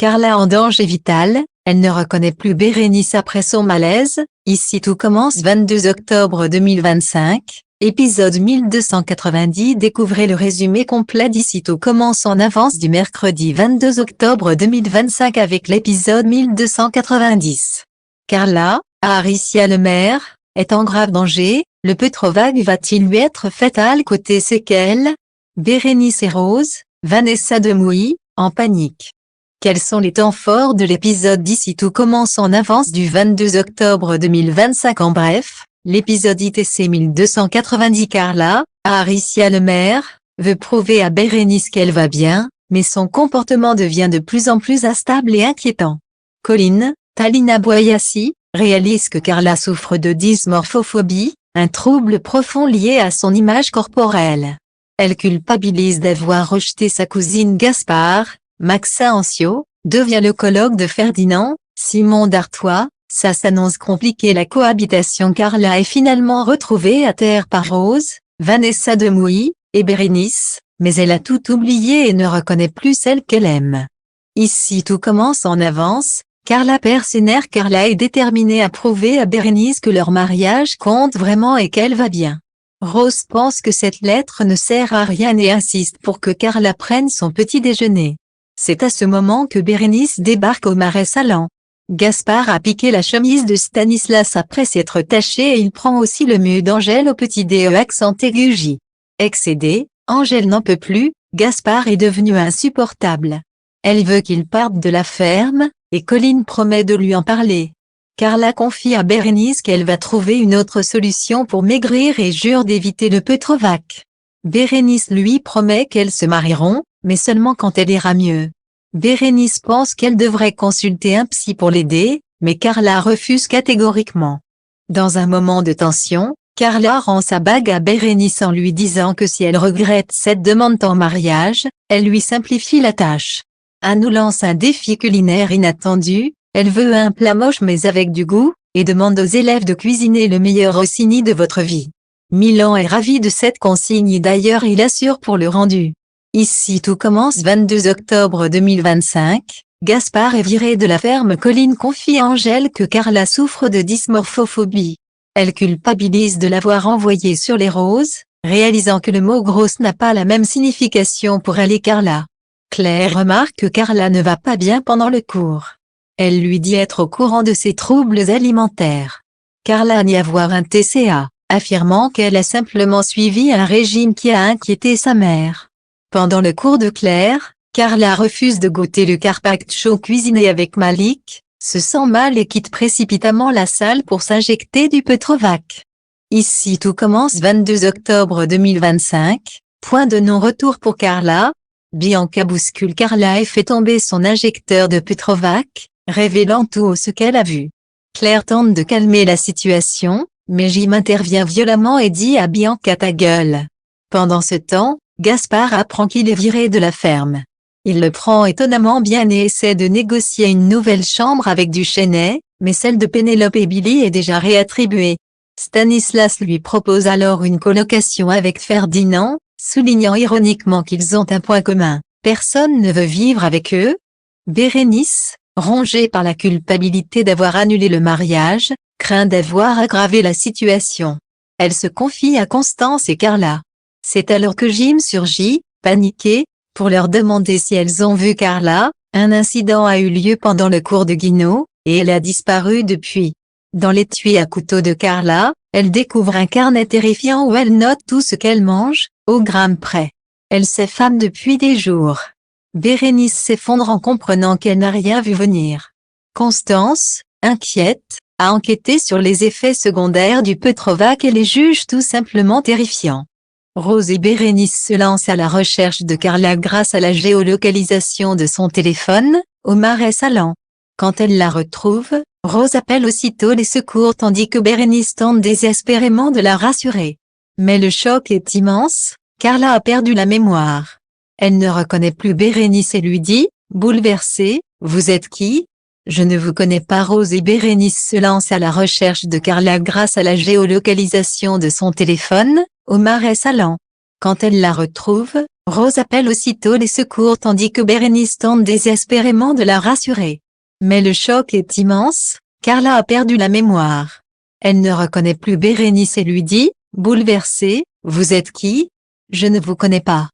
Carla en danger vital, elle ne reconnaît plus Bérénice après son malaise. Ici tout commence 22 octobre 2025, épisode 1290. Découvrez le résumé complet d'Ici tout commence en avance du mercredi 22 octobre 2025 avec l'épisode 1290. Carla, Aricia Lemaire, est en grave danger. Le Petrovac va-t-il lui être fatal côté séquelles? Bérénice et Rose, Vanessa Demouy, en panique. Quels sont les temps forts de l'épisode d'Ici tout commence en avance du 22 octobre 2025? En bref, l'épisode ITC 1290. Carla, Aricia Lemaire, veut prouver à Bérénice qu'elle va bien, mais son comportement devient de plus en plus instable et inquiétant. Colline, Talina Boyassi, réalise que Carla souffre de dysmorphophobie, un trouble profond lié à son image corporelle. Elle culpabilise d'avoir rejeté sa cousine Gaspard. Maxa Ancio devient le colloque de Ferdinand. Simon d'Artois, ça s'annonce compliqué. La cohabitation. Carla est finalement retrouvée à terre par Rose, Vanessa Demouy et Bérénice, mais elle a tout oublié et ne reconnaît plus celle qu'elle aime. Ici tout commence en avance. Carla perd ses nerfs. Carla est déterminée à prouver à Bérénice que leur mariage compte vraiment et qu'elle va bien. Rose pense que cette lettre ne sert à rien et insiste pour que Carla prenne son petit déjeuner. C'est à ce moment que Bérénice débarque au Marais Salants. Gaspard a piqué la chemise de Stanislas après s'être taché et il prend aussi le mieux d'Angèle au petit DE accent aigu J. Excédée, Angèle n'en peut plus, Gaspard est devenu insupportable. Elle veut qu'il parte de la ferme, et Colline promet de lui en parler. Carla confie à Bérénice qu'elle va trouver une autre solution pour maigrir et jure d'éviter le Petrovac. Bérénice lui promet qu'elles se marieront, mais seulement quand elle ira mieux. Bérénice pense qu'elle devrait consulter un psy pour l'aider, mais Carla refuse catégoriquement. Dans un moment de tension, Carla rend sa bague à Bérénice en lui disant que si elle regrette cette demande en mariage, elle lui simplifie la tâche. Elle nous lance un défi culinaire inattendu. Elle veut un plat moche mais avec du goût, et demande aux élèves de cuisiner le meilleur rossini de votre vie. Milan est ravi de cette consigne et d'ailleurs il assure pour le rendu. Ici tout commence 22 octobre 2025, Gaspard est viré de la ferme. Colline confie à Angèle que Carla souffre de dysmorphophobie. Elle culpabilise de l'avoir envoyé sur les roses, réalisant que le mot grosse n'a pas la même signification pour elle et Carla. Claire remarque que Carla ne va pas bien pendant le cours. Elle lui dit être au courant de ses troubles alimentaires. Carla nie avoir un TCA, affirmant qu'elle a simplement suivi un régime qui a inquiété sa mère. Pendant le cours de Claire, Carla refuse de goûter le carpaccio cuisiné avec Malik, se sent mal et quitte précipitamment la salle pour s'injecter du Petrovac. Ici tout commence 22 octobre 2025, point de non-retour pour Carla. Bianca bouscule Carla et fait tomber son injecteur de Petrovac, révélant tout ce qu'elle a vu. Claire tente de calmer la situation, mais Jim intervient violemment et dit à Bianca ta gueule. Pendant ce temps, Gaspard apprend qu'il est viré de la ferme. Il le prend étonnamment bien et essaie de négocier une nouvelle chambre avec Duchesnay, mais celle de Pénélope et Billy est déjà réattribuée. Stanislas lui propose alors une colocation avec Ferdinand, soulignant ironiquement qu'ils ont un point commun. Personne ne veut vivre avec eux. Bérénice, rongée par la culpabilité d'avoir annulé le mariage, craint d'avoir aggravé la situation. Elle se confie à Constance et Carla. C'est alors que Jim surgit, paniqué, pour leur demander si elles ont vu Carla. Un incident a eu lieu pendant le cours de Guinaud, et elle a disparu depuis. Dans l'étui à couteau de Carla, elle découvre un carnet terrifiant où elle note tout ce qu'elle mange, au gramme près. Elle s'affame depuis des jours. Bérénice s'effondre en comprenant qu'elle n'a rien vu venir. Constance, inquiète, a enquêté sur les effets secondaires du Petrovac et les juge tout simplement terrifiants. Rose et Bérénice se lancent à la recherche de Carla grâce à la géolocalisation de son téléphone, au Marais Salants. Quand elle la retrouve, Rose appelle aussitôt les secours tandis que Bérénice tente désespérément de la rassurer. Mais le choc est immense, Carla a perdu la mémoire. Elle ne reconnaît plus Bérénice et lui dit, bouleversée, vous êtes qui? Je ne vous connais pas. Rose et Bérénice se lancent à la recherche de Carla grâce à la géolocalisation de son téléphone, au Marais Salants. Quand elle la retrouve, Rose appelle aussitôt les secours tandis que Bérénice tente désespérément de la rassurer. Mais le choc est immense, Carla a perdu la mémoire. Elle ne reconnaît plus Bérénice et lui dit, bouleversée, « Vous êtes qui? Je ne vous connais pas. »